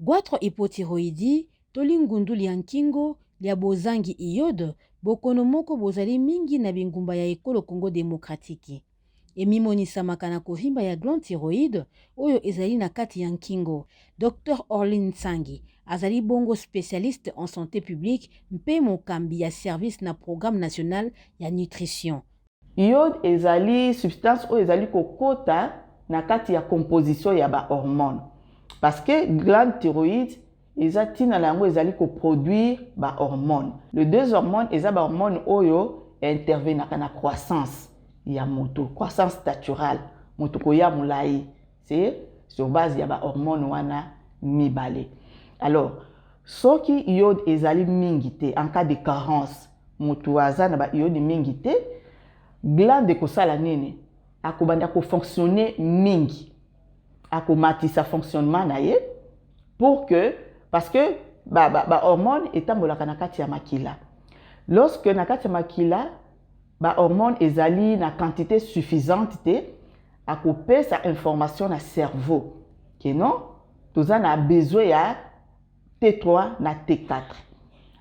Goitre hypothyroïdi tolingundu lia nkingo lia bozangi iode bokono moko bozali mingi na bingumba ya ekolo Congo démocratique. Emimonisamaka na kohimba ya glande thyroïde oyo ezali na kati ya nkingo. Dr Orline Nsangi azali bongo spécialiste en santé publique mpe mokambi ya service na programme national ya nutrition. Iode ezali substance oyo ezali kokota na kati ya composition ya ba hormone. Parce que glande thyroïde eza tina na yango ezali koproduire ba hormone. Les deux hormones eza ba hormone oyo intervenaka na croissance ya moto, croissance naturelle, moto koya mulai. C'est sur base ya ba hormone wana mibale. Alors, soki iode ezali mingi te en cas de carence, moto aza na ba iode mingi te, glande kosala nini akobanda ko fonctionner mingi akomatisa fonctionnement na ye pour que parce que ba hormone etambolaka na kati ya makila. Lorsque na kati ya makila ba hormone ezali na quantité suffisante te akopesa information na cerveau que non toza na besoin ya T3 na T4.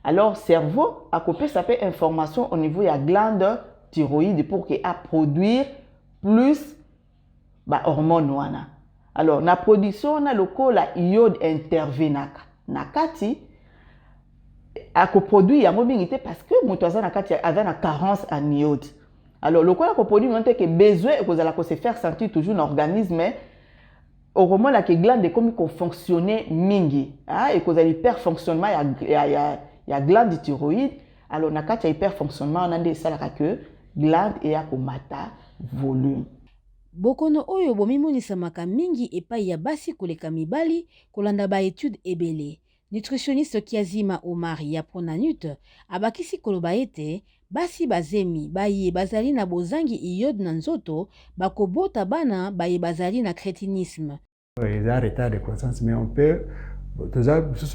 Alors cerveau akopesa pe information au niveau ya glande thyroïde pour que a produire plus ba hormone wana. Alors na production na lokola iode intervenaka na kati ako produit yango mingi te parce que moto aza na kati aza na carence en iode. Alors lokola ko produit monte que besoin ekozala ko se faire sentir toujours dans l'organisme au la que glande comme ko fonctionner mingi ah ekozala hyperfonctionnement ya glande thyroïde. Alors na kati ya hyperfonctionnement on a ndé salaka que glande et akomata volume. Bokono oyo bomimonisamaka mingi epai ya basi koleka mibali kolanda ba étude ebele. Nutritionniste Kiazima Omar ya Pronanut abakisi koloba ete basi bazemi baye bazali na bozangi iode na nzoto bakobota bana baye bazali na crétinisme. Ils ont retard de croissance mais on peut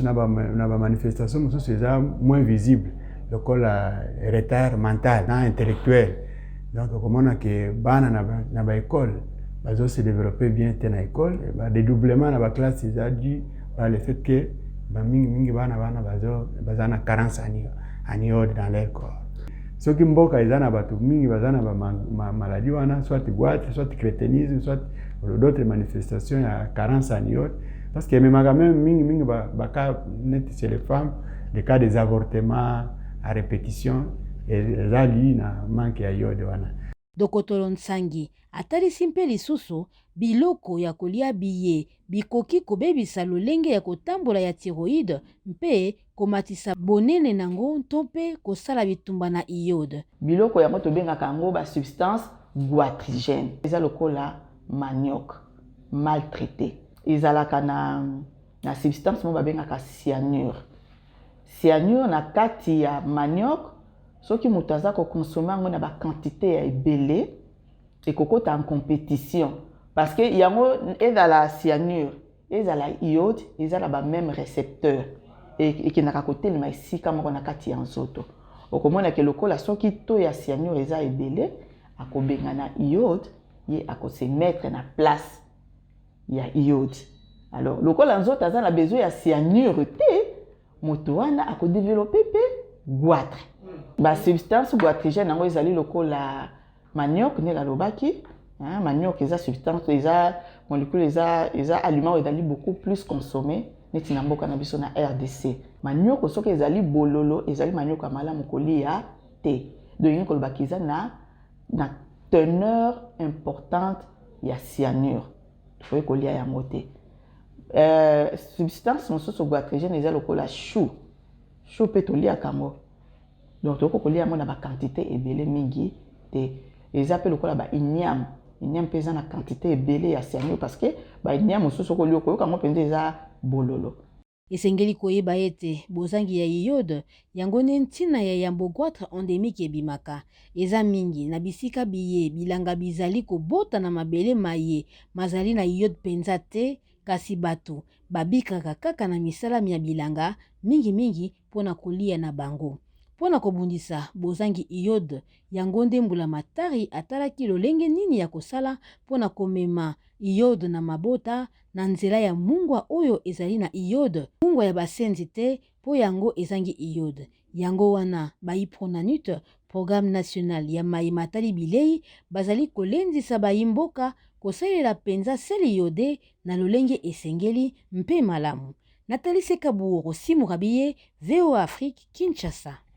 na ba manifestation c'est moins visible le retard mental non intellectuel. Donc, comme on a que bana na ba école, bazo se développer bien dans l'école, ba dédoublement na ba classe ils a dû par le fait que ba mingi bana bazana carence en iode dans leur corps. Ce qui mboka izana batu mingi bazana ba maladie wana soit goitre, soit crétinisme, soit d'autres manifestations ya carence en iode parce que même mingi ba cas net chez les femmes, les cas des avortements à répétition ezali na manque ya iode wana. Dokotolo Nsangi atalisi mpe lisusu biloko ya kolia biye bikoki kobebisa lolenge ya kotambola ya thyroïde mpe komatisa bonene nango to mpe kosala bitumba na iode. Biloko yango tobengaka yango ba substance goitrigène eza lokola manioc maltraité ezalaka na substance mo babengaka cyanure. Cyanure na kati ya manioc soki moto aza kokonsoma yango na ba quantité ya ebele ekokota en compétition parce que yango ezala cyanure ezala iode ezala ba même récepteur ekendaka kotelema esika moko na kati ya nzoto okomona ke lokola soki to ya cyanure eza ebele akobenga na iode ye akose mettre na place ya iode. Alors lokola nzoto aza na besoin ya cyanure te moto wana akodévelopper pe goitre. Ba substance goitrigène nango ezali lokola manioc ne la lobaki manioc eza substance eza molécule eza aliment ezali beaucoup plus consommé neti na mboka na biso na RDC. Manioc soki ezali bololo ezali manioc amalamu kolia te. Donc kolobaki eza na teneur importante ya cyanure. Faut kolia yango te. Substance mosusu goitrigène eza lokola chou pe tolia kango. Donc toko kolia yango na ba quantité ebele mingi te eza pe lokola ba igname pesa na quantité ebele ya cyanure parce que ba igname mosusu kolia koyoka ngo penza eza bololo. Esengeli koyeba ete bozangi ya iode yango ne ntina ya yambo goitre endémique ebimaka eza mingi na bisika biye bilanga bizali kobota na mabele maye mazali na iode penza te kasi bato babikaka kaka na misala ya bilanga mingi mpona kolia na bango. mpona kobundisa bozangi iode yango nde Mbula Matari atalaki lolenge nini ya kosala mpona komema iode na mabota na nzela ya mungwa oyo ezali na iode, mungwa ya basenzi te po yango ezangi iode. Yango wana baipronanute programme national ya mai matali bilei bazali kolendisa bayimboka kosalela penza seli iode na lolenge esengeli mpe malamu. Nathalie Sekabouro, Simou Rabiye, VOA Afrique, Kinshasa.